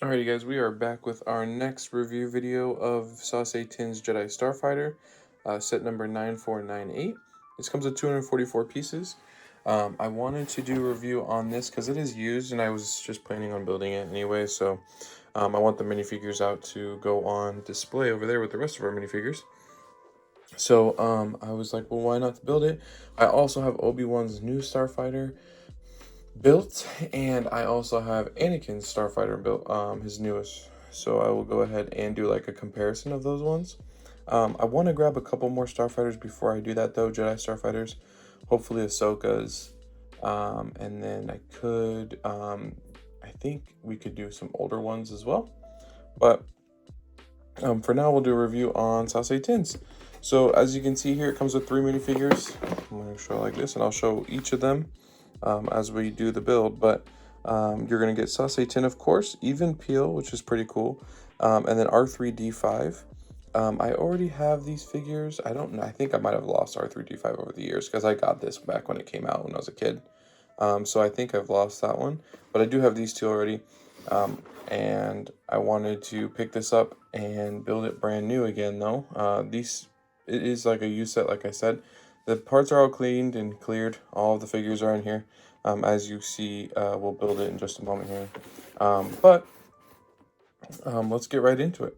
Alrighty guys, we are back with our next review video of Saesee Tiin's Jedi Starfighter, set number 9498. This comes with 244 pieces. I wanted to do a review on this because it is used and I was just planning on building it anyway, so I want the minifigures out to go on display over there with the rest of our minifigures. So I was like, well, why not build it? I also have Obi-Wan's new Starfighter built, and I also have Anakin's Starfighter built, his newest. So I will go ahead and do like a comparison of those ones. I want to grab a couple more Starfighters before I do that though, Jedi Starfighters. Hopefully Ahsoka's, and then I could, I think we could do some older ones as well. But for now, we'll do a review on Saesee Tiin's. So as you can see here, it comes with 3 minifigures. I'm going to show it like this, and I'll show each of them as we do the build. But you're going to get Saesee Tiin, of course, even peel, which is pretty cool, and then R3D5. I already have these figures. I don't know. I think I might have lost R3D5 over the years because I got this back when it came out when I was a kid. So I think I've lost that one, but I do have these two already. And I wanted to pick this up and build it brand new again though. It is like a used set, like I said. The parts are all cleaned and cleared. All of the figures are in here. As you see, we'll build it in just a moment here. Let's get right into it.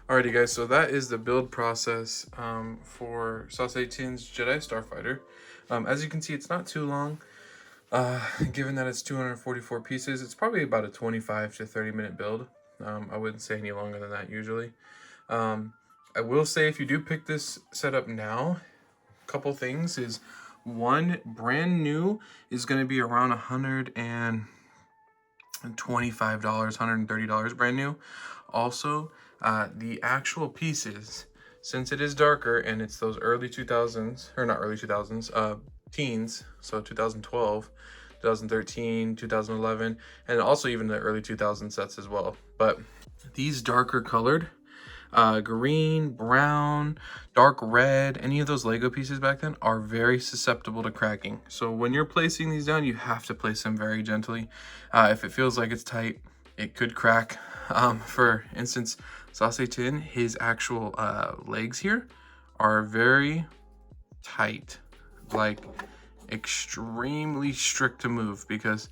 Alrighty guys, so that is the build process for Saesee Tiin's Jedi Starfighter. As you can see, it's not too long. Given that it's 244 pieces, it's probably about a 25 to 30 minute build. I wouldn't say any longer than that usually. I will say if you do pick this setup now, a couple things is, one, brand new is going to be around $125, $130 brand new. Also, the actual pieces, since it is darker and it's those early 2000s, or not early 2000s, teens, so 2012, 2013, 2011, and also even the early 2000 sets as well. But these darker colored, green, brown, dark red, any of those Lego pieces back then are very susceptible to cracking. So when you're placing these down, you have to place them very gently. If it feels like it's tight, it could crack. For instance, Saesee Tiin, his actual legs here are very tight, like extremely strict to move because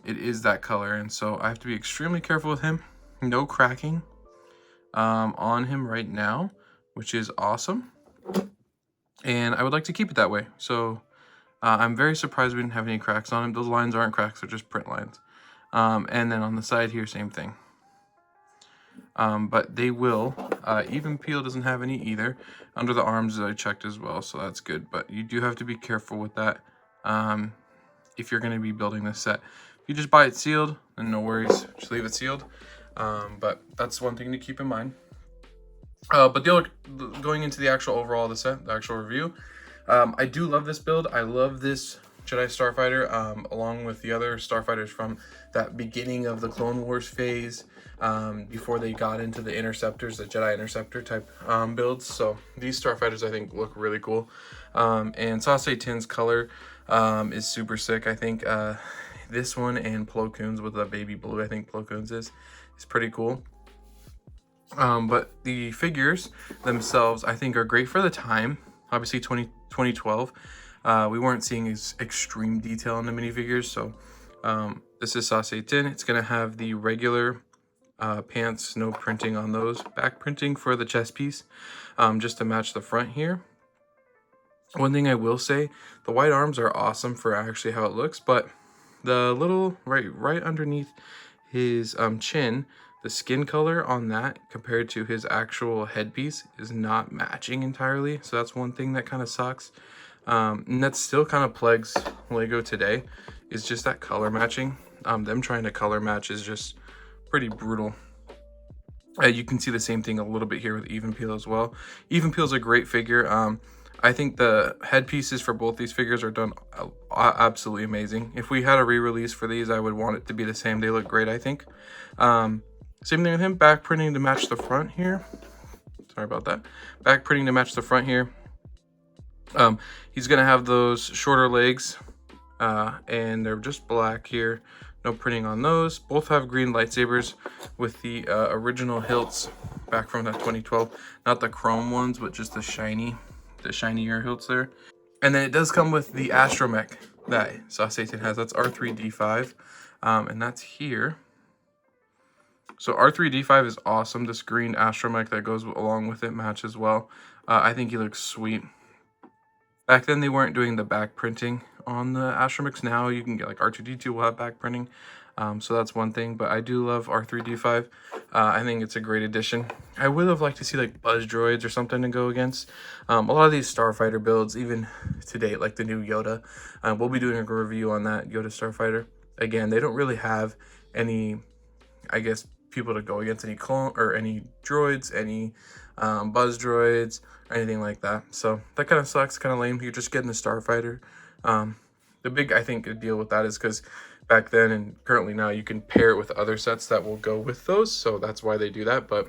it is that color, and so I have to be extremely careful with him. No cracking on him right now, which is awesome, and I would like to keep it that way. So I'm very surprised we didn't have any cracks on him. Those lines aren't cracks, they're just print lines. And then on the side here, same thing. But they will. Even peel doesn't have any either. Under the arms I checked as well, so that's good. But you do have to be careful with that if you're going to be building this set, you just buy it sealed, then no worries, just leave it sealed. But that's one thing to keep in mind. But going into the actual overall of the set, the actual review, I do love this build. I love this Jedi Starfighter, along with the other Starfighters from that beginning of the Clone Wars phase, before they got into the Interceptors, the Jedi Interceptor type builds. So these Starfighters I think look really cool. And Saesee Tiin's color is super sick. I think this one and Plo Koon's with the baby blue, I think Plo Koon's is pretty cool. But the figures themselves I think are great for the time. Obviously 2012, we weren't seeing as extreme detail in the minifigures. So this is Saesee Tiin. It's going to have the regular pants, no printing on those. Back printing for the chest piece, just to match the front here. One thing I will say, the white arms are awesome for actually how it looks, but the little right underneath his chin, the skin color on that compared to his actual headpiece is not matching entirely. So that's one thing that kind of sucks. And that still kind of plagues Lego today, is just that color matching. Them trying to color match is just pretty brutal. You can see the same thing a little bit here with Even Peel as well. Even Peel's a great figure. I think the headpieces for both these figures are done absolutely amazing. If we had a re-release for these, I would want it to be the same. They look great, I think. Same thing with him, back printing to match the front here. Sorry about that. Back printing to match the front here. He's gonna have those shorter legs, and they're just black here. No printing on those. Both have green lightsabers with the original hilts back from that 2012. Not the chrome ones, but just the shinier hilts there. And then it does come with the astromech that Saesee Tiin has. That's R3D5, and that's here. So R3D5 is awesome. This green astromech that goes along with it matches well. I think he looks sweet. Back then they weren't doing the back printing on the astromechs. Now you can get like R2D2 will have back printing. So that's one thing, but I do love R3D5. I think it's a great addition. I would have liked to see like Buzz droids or something to go against. A lot of these Starfighter builds, even to date, like the new Yoda, we'll be doing a review on that Yoda Starfighter. Again, they don't really have any, I guess, people to go against, any clone or any droids, any Buzz droids, or anything like that. So that kind of sucks, kind of lame. You're just getting a Starfighter. The big, I think, deal with that is because back then and currently now you can pair it with other sets that will go with those, so that's why they do that. But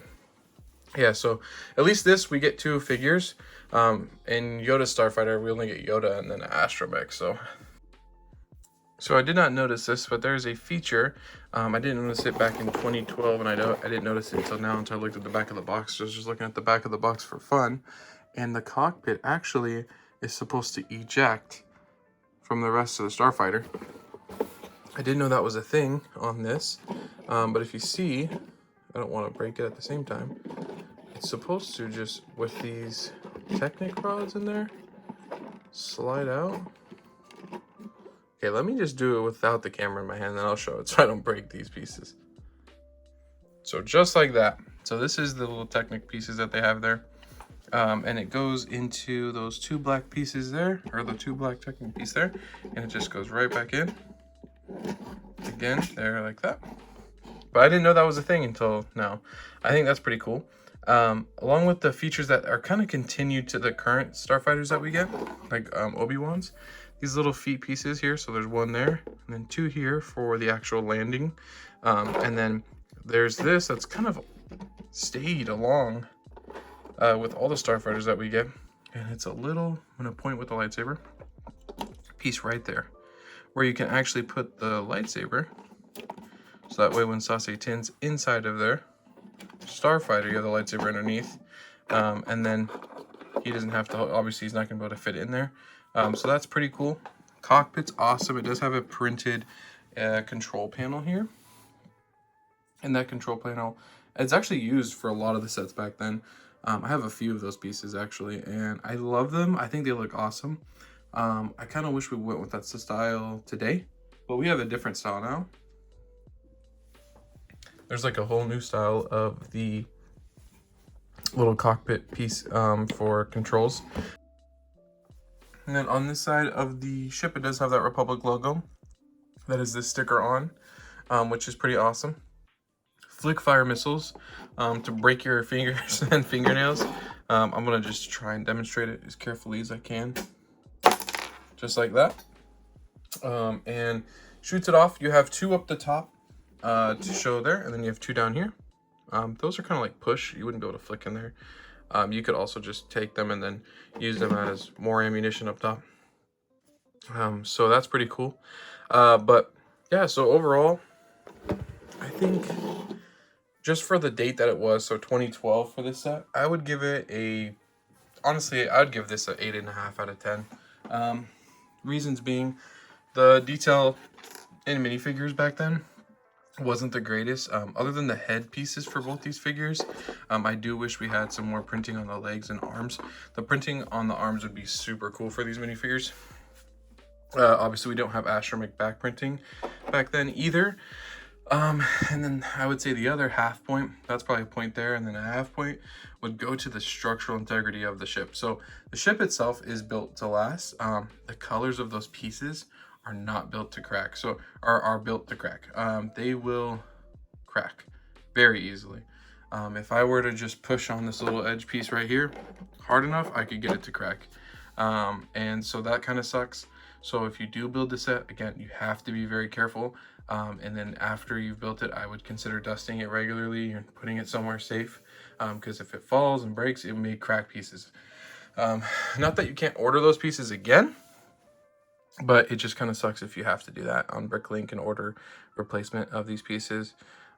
yeah, so at least this we get 2 figures. In Yoda Starfighter we only get Yoda and then an astromech. So I did not notice this, but there's a feature. I didn't notice it back in 2012, and I didn't notice it until now, until I looked at the back of the box. So I was just looking at the back of the box for fun, and the cockpit actually is supposed to eject from the rest of the Starfighter. I didn't know that was a thing on this, but if you see, I don't want to break it at the same time. It's supposed to just, with these Technic rods in there, slide out. Okay, let me just do it without the camera in my hand, then I'll show it so I don't break these pieces. So just like that. So this is the little Technic pieces that they have there. And it goes into those 2 black pieces there, or the 2 black Technic piece there, and it just goes right back in. Again, there, like that. But I didn't know that was a thing until now. I think that's pretty cool. Along with the features that are kind of continued to the current Starfighters that we get, like Obi-Wan's, these little feet pieces here. So there's 1 there, and then 2 here for the actual landing. And then there's this that's kind of stayed along with all the Starfighters that we get. And it's a little, I'm going to point with the lightsaber, piece right there, where you can actually put the lightsaber. So that way when Saesee Tiin's inside of their Starfighter, you have the lightsaber underneath. And then he doesn't have to, obviously he's not going to be able to fit in there. So that's pretty cool. Cockpit's awesome. It does have a printed control panel here. And that control panel, it's actually used for a lot of the sets back then. I have a few of those pieces actually, and I love them. I think they look awesome. I kind of wish we went with that style today, but we have a different style now. There's like a whole new style of the little cockpit piece for controls. And then on this side of the ship, it does have that Republic logo. that is this sticker on, which is pretty awesome. Flick fire missiles to break your fingers and fingernails. I'm gonna just try and demonstrate it as carefully as I can, just like that. And shoots it off. You have 2 up the top to show there, and then you have 2 down here. Those are kind of like push. You wouldn't be able to flick in there. You could also just take them and then use them as more ammunition up top. So that's pretty cool. But yeah, so overall, I think just for the date that it was, so 2012 for this set, I would give it a, honestly, I would give this an 8.5 out of 10. Reasons being, the detail in minifigures back then wasn't the greatest. Other than the head pieces for both these figures, I do wish we had some more printing on the legs and arms. The printing on the arms would be super cool for these minifigures. Obviously, we don't have astromech back printing back then either. And then I would say the other half point, that's probably a point there, and then a half point would go to the structural integrity of the ship. So the ship itself is built to last. The colors of those pieces are not built to crack, so are built to crack. They will crack very easily. If I were to just push on this little edge piece right here hard enough, I could get it to crack. And so that kind of sucks. So if you do build the set, again, you have to be very careful. And then after you've built it, I would consider dusting it regularly and putting it somewhere safe, because if it falls and breaks, it may crack pieces. Not that you can't order those pieces again, but it just kind of sucks if you have to do that on Bricklink and order replacement of these pieces.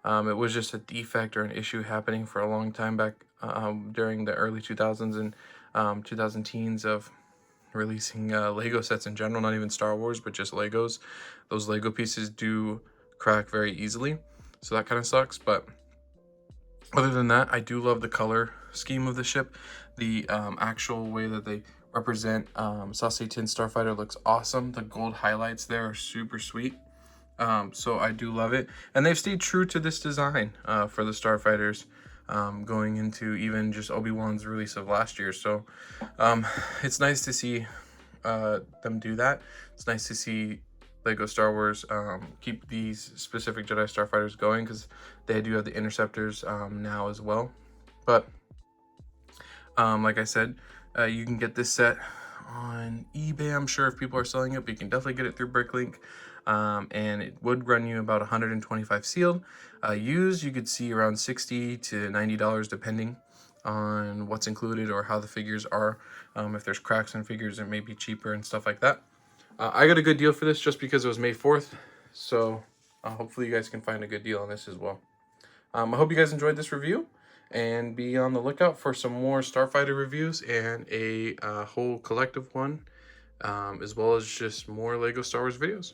It was just a defect or an issue happening for a long time back during the early 2000s and 2000 teens of releasing Lego sets in general, not even Star Wars, but just Legos. Those Lego pieces do crack very easily, so that kind of sucks. But other than that, I do love the color scheme of the ship. The actual way that they represent Saesee Tiin Starfighter looks awesome. The gold highlights there are super sweet. So I do love it, and they've stayed true to this design for the Starfighters, going into even just Obi-Wan's release of last year. So it's nice to see them do that. It's nice to see Lego Star Wars keep these specific Jedi Starfighters going, because they do have the Interceptors now as well. But like I said, you can get this set on eBay, I'm sure, if people are selling it, but you can definitely get it through Bricklink. And it would run you about 125 sealed. Used, you could see around $60 to $90 depending on what's included or how the figures are. If there's cracks in figures, it may be cheaper and stuff like that. I got a good deal for this just because it was May 4th, so hopefully you guys can find a good deal on this as well. I hope you guys enjoyed this review, and be on the lookout for some more Starfighter reviews and a whole collective one, as well as just more Lego Star Wars videos.